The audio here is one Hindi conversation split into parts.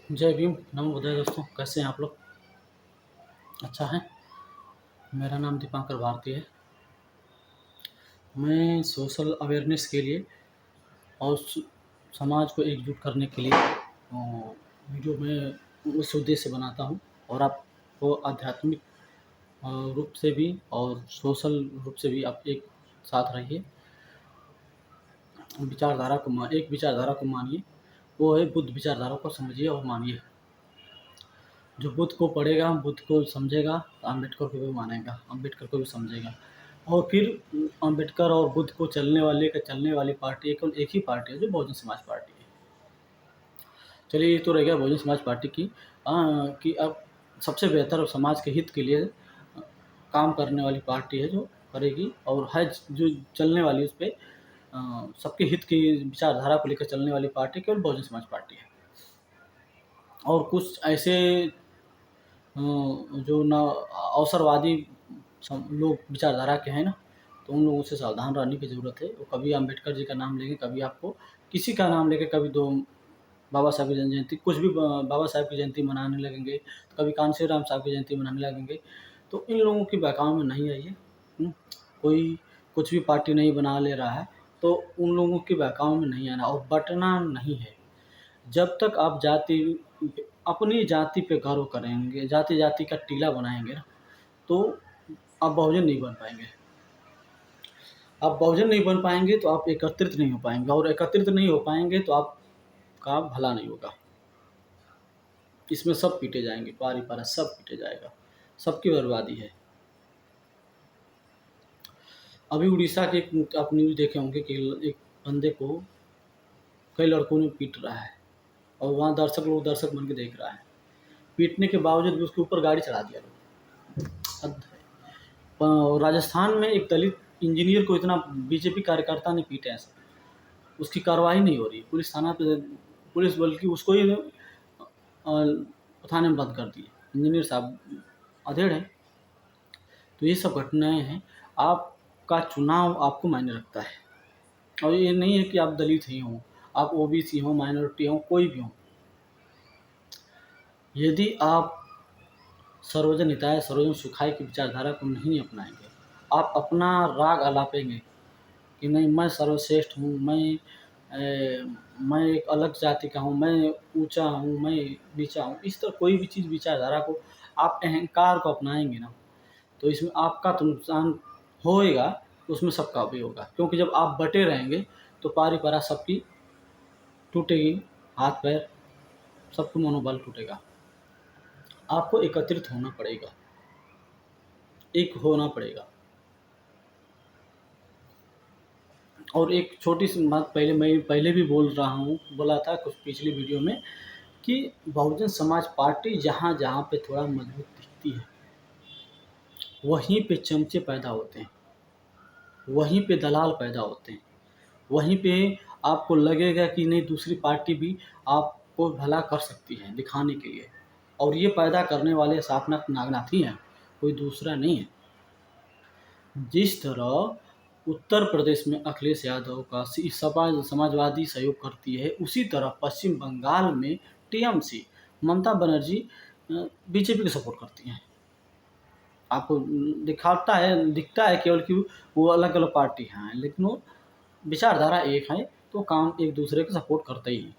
जय भीम, नमो बुद्धाय। दोस्तों, कैसे हैं आप लोग? अच्छा है। मेरा नाम दीपांकर भारती है। मैं सोशल अवेयरनेस के लिए और समाज को एकजुट करने के लिए वीडियो में उस उद्देश्य से बनाता हूं, और आपको आध्यात्मिक रूप से भी और सोशल रूप से भी आप एक साथ रहिए। एक विचारधारा को मानिए, वो है बुद्ध विचारधारा को समझिए और मानिए। जो बुद्ध को पढ़ेगा, बुद्ध को समझेगा, तो अम्बेडकर को भी मानेगा, अम्बेडकर को भी समझेगा। और फिर अम्बेडकर और बुद्ध को चलने वाली पार्टी केवल एक ही पार्टी है, जो बहुजन समाज पार्टी है। चलिए, ये तो रह गया बहुजन समाज पार्टी की कि अब सबसे बेहतर और समाज के हित के लिए काम करने वाली पार्टी है, जो करेगी और है जो चलने वाली, उस पर सबके हित की विचारधारा को लेकर चलने वाली पार्टी केवल बहुजन समाज पार्टी है। और कुछ ऐसे जो न अवसरवादी लोग विचारधारा के हैं ना, तो उन लोगों से सावधान रहने की ज़रूरत है। वो कभी अम्बेडकर जी का नाम लेंगे, कभी आपको किसी का नाम लेके, कभी दो बाबा साहब की जयंती, कुछ भी बाबा साहब की जयंती मनाने लगेंगे, तो कभी कांशी राम साहब की जयंती मनाने लगेंगे। तो इन लोगों की बहकावे में नहीं आइए। कोई कुछ भी पार्टी नहीं बना ले रहा है तो उन लोगों की बहकावे में नहीं आना, और बंटना नहीं है। जब तक आप अपनी जाति पे गर्व करेंगे, जाति का टीला बनाएंगे ना, तो आप बहुजन नहीं बन पाएंगे। आप बहुजन नहीं बन पाएंगे तो आप एकत्रित नहीं हो पाएंगे, और एकत्रित नहीं हो पाएंगे तो आपका भला नहीं होगा। इसमें सब पीटे जाएंगे, पारी पारा सब पीटे जाएगा, सबकी बर्बादी है। अभी उड़ीसा के आप न्यूज़ देखे होंगे कि एक बंदे को कई लड़कों ने पीट रहा है, और वहाँ दर्शक बन के देख रहा है। पीटने के बावजूद भी उसके ऊपर गाड़ी चढ़ा दिया लोग। हद है। राजस्थान में एक दलित इंजीनियर को इतना बीजेपी कार्यकर्ता ने पीटा है, उसकी कार्रवाई नहीं हो रही। पुलिस बल्कि उसको ही थाने में बंद कर दिए। इंजीनियर साहब अधेड़ हैं। तो ये सब घटनाएं हैं। आपका चुनाव आपको मायने रखता है, और ये नहीं है कि आप दलित ही हों, आप ओबीसी हों, माइनॉरिटी हों, कोई भी हों। यदि आप सर्वजन हिताय सर्वजन सुखाय की विचारधारा को नहीं अपनाएंगे, आप अपना राग अलापेंगे कि नहीं मैं सर्वश्रेष्ठ हूँ, मैं एक अलग जाति का हूँ, मैं ऊंचा हूँ, मैं नीचा हूँ, इस तरह कोई भी चीज़ विचारधारा को आप अहंकार को अपनाएंगे ना, तो इसमें आपका तो नुकसान होएगा, उसमें सबका भी होगा। क्योंकि जब आप बटे रहेंगे तो पारी पारा सबकी टूटेगी, हाथ पैर सबको मनोबल टूटेगा। आपको एकत्रित होना पड़ेगा, एक होना पड़ेगा। और एक छोटी सी बात मैं पहले भी बोला था कुछ पिछली वीडियो में, कि बहुजन समाज पार्टी जहाँ जहाँ पे थोड़ा मजबूत दिखती है, वहीं पे चमचे पैदा होते हैं, वहीं पे दलाल पैदा होते हैं, वहीं पे आपको लगेगा कि नहीं दूसरी पार्टी भी आपको भला कर सकती है दिखाने के लिए। और ये पैदा करने वाले सापनाथ नागनाथ ही हैं, कोई दूसरा नहीं है। जिस तरह उत्तर प्रदेश में अखिलेश यादव का समाजवादी सहयोग करती है, उसी तरह पश्चिम बंगाल में टीएमसी ममता बनर्जी बीजेपी को सपोर्ट करती हैं। आपको दिखता है केवल कि वो अलग अलग पार्टी हैं, लेकिन वो विचारधारा एक है, तो काम एक दूसरे को सपोर्ट करते ही हैं।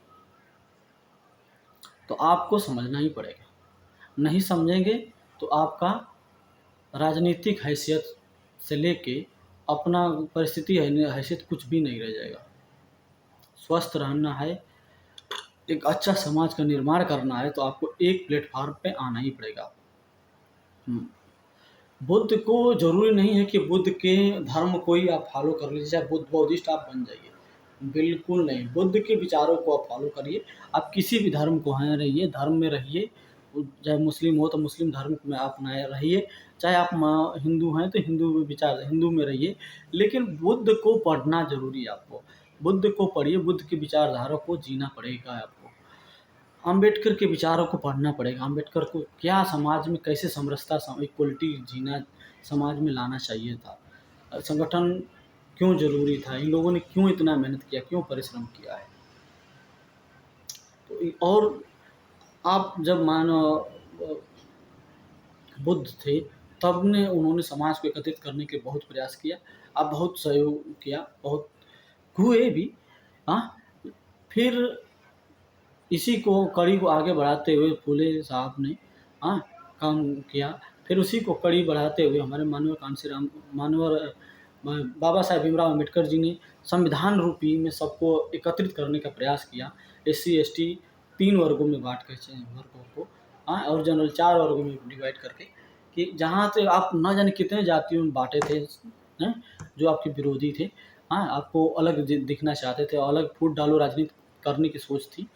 तो आपको समझना ही पड़ेगा। नहीं समझेंगे तो आपका राजनीतिक हैसियत से लेके अपना परिस्थिति हैसियत कुछ भी नहीं रह जाएगा। स्वस्थ रहना है, एक अच्छा समाज का निर्माण करना है, तो आपको एक प्लेटफॉर्म पे आना ही पड़ेगा। बुद्ध को जरूरी नहीं है कि बुद्ध के धर्म को ही आप फॉलो कर लीजिए, चाहे बुद्ध बौद्धिस्ट आप बन जाइए, बिल्कुल नहीं। बुद्ध के विचारों को आप फॉलो करिए। आप किसी भी धर्म को हैं रहिए, धर्म में रहिए, चाहे मुस्लिम हो तो मुस्लिम धर्म में आप नए रहिए, चाहे आप हिंदू हैं तो हिंदू में रहिए, लेकिन बुद्ध को पढ़ना जरूरी है। आपको बुद्ध को पढ़िए, बुद्ध की विचारधारा को जीना पड़ेगा आपको। अम्बेडकर के विचारों को पढ़ना पड़ेगा। अम्बेडकर को क्या समाज में कैसे समरसता इक्वलिटी जीना समाज में लाना चाहिए था, संगठन क्यों जरूरी था, इन लोगों ने क्यों इतना मेहनत किया, क्यों परिश्रम किया है। तो और आप जब मानो बुद्ध थे, तब ने उन्होंने समाज को एकत्रित करने के बहुत प्रयास किया। आप बहुत सहयोग किया, बहुत हुए भी। हाँ, फिर इसी को कड़ी को आगे बढ़ाते हुए फूले साहब ने हाँ काम किया। फिर उसी को कड़ी बढ़ाते हुए हमारे माननीय कांशीराम मानवर बाबा साहेब भीमराव अम्बेडकर जी ने संविधान रूपी में सबको एकत्रित करने का प्रयास किया। एससी एसटी 3 वर्गों में बाँट कर वर्गों को हाँ और जनरल 4 वर्गों में डिवाइड करके कि जहाँ से आप न जाने कितने जातियों में बाँटे थे हैं, जो आपके विरोधी थे। हाँ, आपको अलग दिखना चाहते थे, अलग फूट डालो राजनीति करने की सोच थी।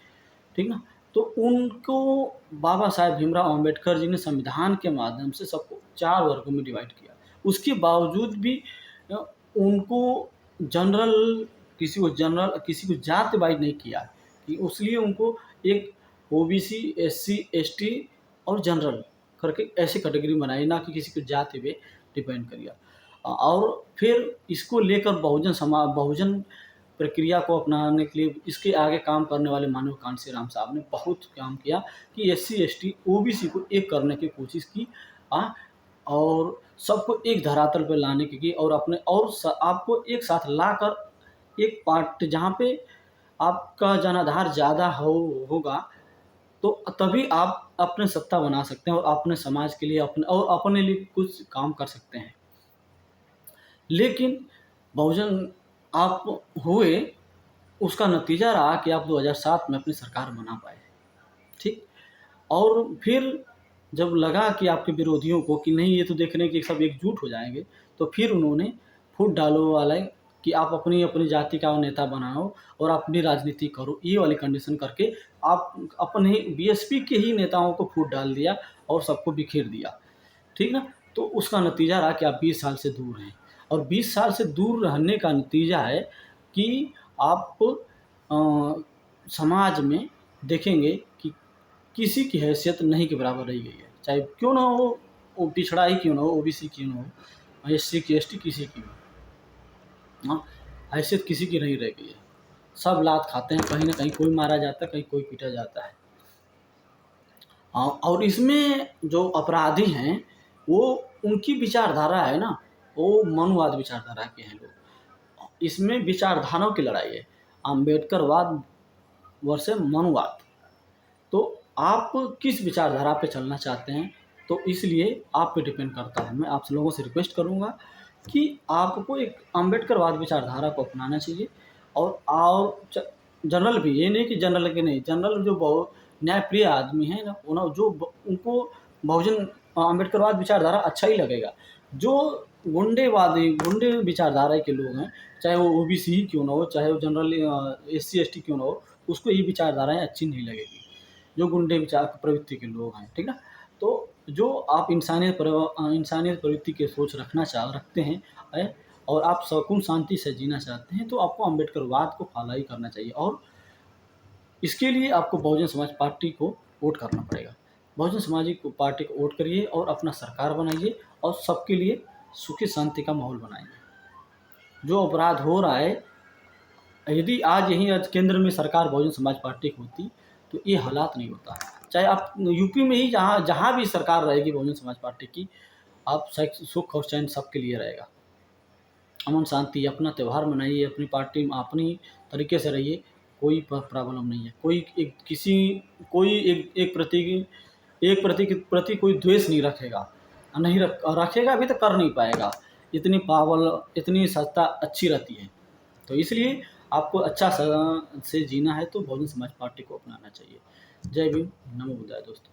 ठीक ना? तो उनको बाबा साहेब भीमराव अम्बेडकर जी ने संविधान के माध्यम से सबको 4 वर्गों में डिवाइड किया। उसके बावजूद भी अ, उनको जनरल किसी को जाति वाइज़ नहीं किया कि इसलिए उनको एक ओबीसी, एससी, एसटी और जनरल करके ऐसे कैटेगरी बनाई, ना कि किसी को जाति पे डिपेंड किया। और फिर इसको लेकर बहुजन प्रक्रिया को अपनाने के लिए इसके आगे काम करने वाले माननीय कांशीराम साहब ने बहुत काम किया कि एससी, एसटी, ओबीसी को एक करने की कोशिश की और सबको एक धरातल पर लाने की और अपने और आपको एक साथ लाकर एक पार्ट जहाँ पे आपका जनाधार ज़्यादा होगा तो तभी आप अपने सत्ता बना सकते हैं और अपने समाज के लिए अपने लिए कुछ काम कर सकते हैं। लेकिन बहुजन आप हुए, उसका नतीजा रहा कि आप 2007 में अपनी सरकार बना पाए, ठीक? और फिर जब लगा कि आपके विरोधियों को कि नहीं ये तो देख रहे हैं कि सब एकजुट हो जाएँगे, तो फिर उन्होंने फूट डालो वाला कि आप अपनी जाति का नेता बनाओ और अपनी राजनीति करो, ये वाली कंडीशन करके आप अपने बीएसपी के ही नेताओं को फूट डाल दिया और सबको बिखेर दिया, ठीक ना? तो उसका नतीजा रहा कि आप 20 साल से दूर हैं और 20 साल से दूर रहने का नतीजा है कि आप समाज में देखेंगे कि किसी की हैसियत नहीं के बराबर रही गई है, चाहे क्यों ना हो, वो पिछड़ा ही क्यों ना हो, ओबीसी क्यों ना हो, एससी की एसटी किसी की भी हाँ, हैसियत किसी की नहीं रह गई है। सब लात खाते हैं, कहीं ना कहीं कोई मारा जाता है, कहीं कोई पीटा जाता है। और इसमें जो अपराधी हैं वो उनकी विचारधारा है ना, वो मनुवाद विचारधारा के हैं लोग। इसमें विचारधाराओं की लड़ाई है, अम्बेडकरवाद वर्सेस मनुवाद। तो आप किस विचारधारा पे चलना चाहते हैं, तो इसलिए आप पे डिपेंड करता है। मैं आप लोगों से रिक्वेस्ट करूँगा कि आपको एक अम्बेडकरवाद विचारधारा को अपनाना चाहिए और जनरल भी, ये नहीं कि जनरल के नहीं, जनरल जो बहुत न्यायप्रिय आदमी हैं ना, उनको बहुजन अम्बेडकरवाद विचारधारा अच्छा ही लगेगा। जो गुंडे विचारधारा के लोग हैं, चाहे वो ओबीसी ही क्यों ना हो, चाहे वो जनरल एससी एसटी क्यों ना हो, उसको ये विचारधाराएँ अच्छी नहीं लगेगी। जो गुंडे विचार प्रवृत्ति के लोग हैं, ठीक ना? तो जो आप इंसानियत प्रवृत्ति की सोच रखते हैं और आप सुकून शांति से जीना चाहते हैं, तो आपको अम्बेडकरवाद को फॉलो ही करना चाहिए और इसके लिए आपको बहुजन समाज पार्टी को वोट करना पड़ेगा। बहुजन समाज पार्टी को वोट करिए और अपना सरकार बनाइए और सबके लिए सुखी शांति का माहौल बनाइए। जो अपराध हो रहा है, यदि आज केंद्र में सरकार बहुजन समाज पार्टी की होती तो ये हालात नहीं होता। चाहे आप यूपी में ही जहाँ भी सरकार रहेगी बहुजन समाज पार्टी की, आप सुख और चैन सबके लिए रहेगा। अमन शांति, अपना त्यौहार मनाइए, अपनी पार्टी में अपनी तरीके से रहिए, कोई प्रॉब्लम नहीं है। कोई एक प्रति के प्रति कोई द्वेष नहीं रखेगा, नहीं रखेगा भी तो कर नहीं पाएगा। इतनी सत्ता अच्छी रहती है। तो इसलिए आपको अच्छा से जीना है तो बहुजन समाज पार्टी को अपनाना चाहिए। जय भीम, नमो बुद्धाय दोस्तों।